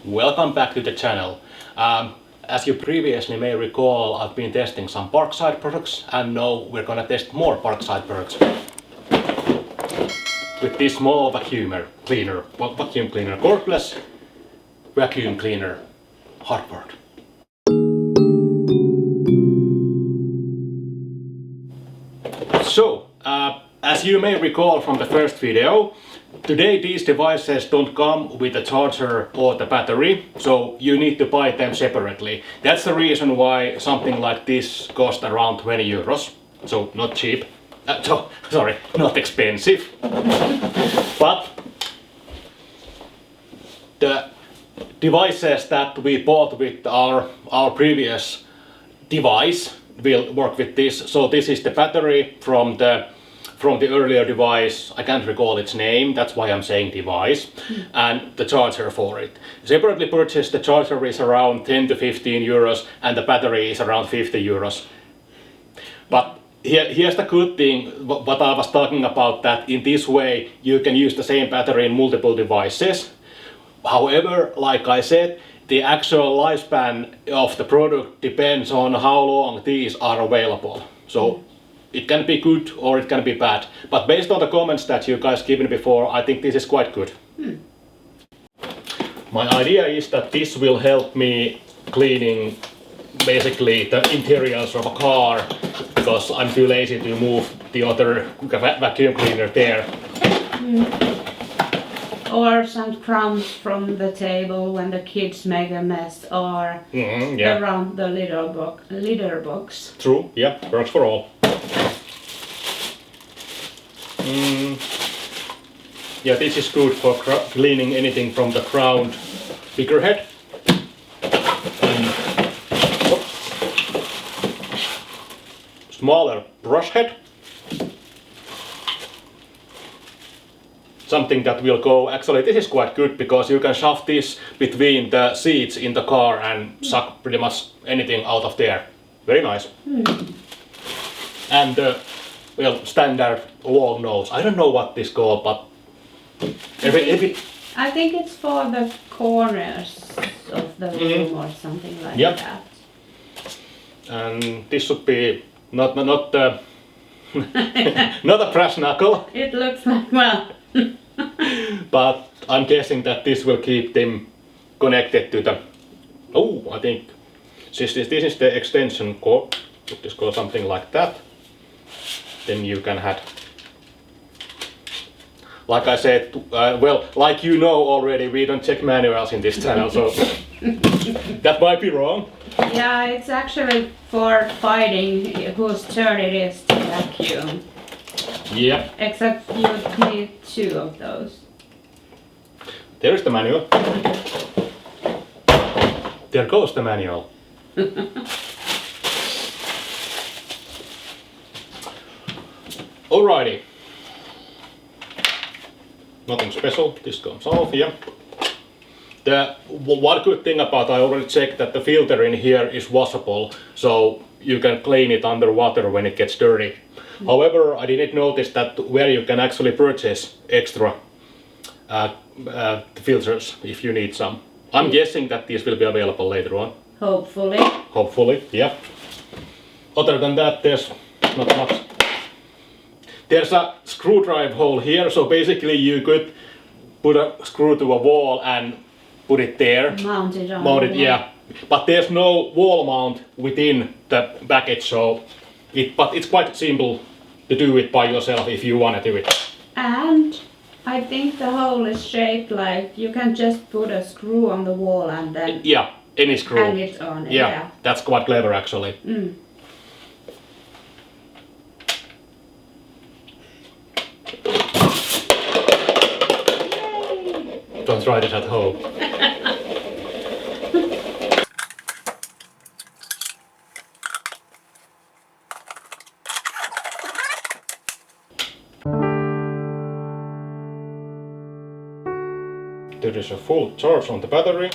Welcome back to the channel. As you previously may recall, I've been testing some Parkside products, and now we're gonna test more Parkside products with this small vacuum cleaner, Cordless vacuum cleaner, hardboard. So, as you may recall from the first video, today these devices don't come with a charger or the battery, so you need to buy them separately. That's the reason why something like this costs around 20 euros, so not cheap. Sorry, not expensive. But the devices that we bought with our previous device will work with this. So this is the battery from the earlier device. I can't recall its name, that's why I'm saying device, and the charger for it. Separately purchased, the charger is around 10 to 15 euros and the battery is around 50 euros. But here's the good thing, what I was talking about, that in this way you can use the same battery in multiple devices. However, like I said, the actual lifespan of the product depends on how long these are available. So it can be good or it can be bad. But based on the comments that you guys given before, I think this is quite good. My idea is that this will help me cleaning basically the interiors of a car, because I'm too lazy to move the other vacuum cleaner there. Or some crumbs from the table when the kids make a mess, or around the litter box. True, yeah, works for all. Yeah, this is good for cleaning anything from the ground. Bigger head. Smaller brush head. Something that will go, actually this is quite good because you can shove this between the seats in the car and suck pretty much anything out of there. Very nice. And well, standard long nose. I don't know what this called, but I think it's for the corners of the room or something like that. And this should be not not a brass knuckle. It looks like, well. But I'm guessing that this will keep them connected to the... Oh, I think this is the extension cord. This goes something like that. Then you can have... Like I said, well, like you know already, we don't check manuals in this channel, so that might be wrong. Yeah, it's actually for fighting whose turn it is to vacuum. Yeah. Except you need 2 of those. There is the manual. There goes the manual. Alrighty. Nothing special. This comes off, yeah. The one good thing about, I already checked that the filter in here is washable, so you can clean it underwater when it gets dirty. However, I didn't notice that where you can actually purchase extra filters if you need some. I'm guessing that these will be available later on. Hopefully. Hopefully, yeah. Other than that, there's not much. There's a screwdriver hole here, so basically you could put a screw to a wall and put it there. Mount it on the wall. Yeah. But there's no wall mount within the package, so but it's quite simple to do it by yourself if you want to do it. And I think the hole is shaped like you can just put a screw on the wall and then any screw. hang it on. Yeah, that's quite clever actually. Don't try this at home. There is a full charge on the battery.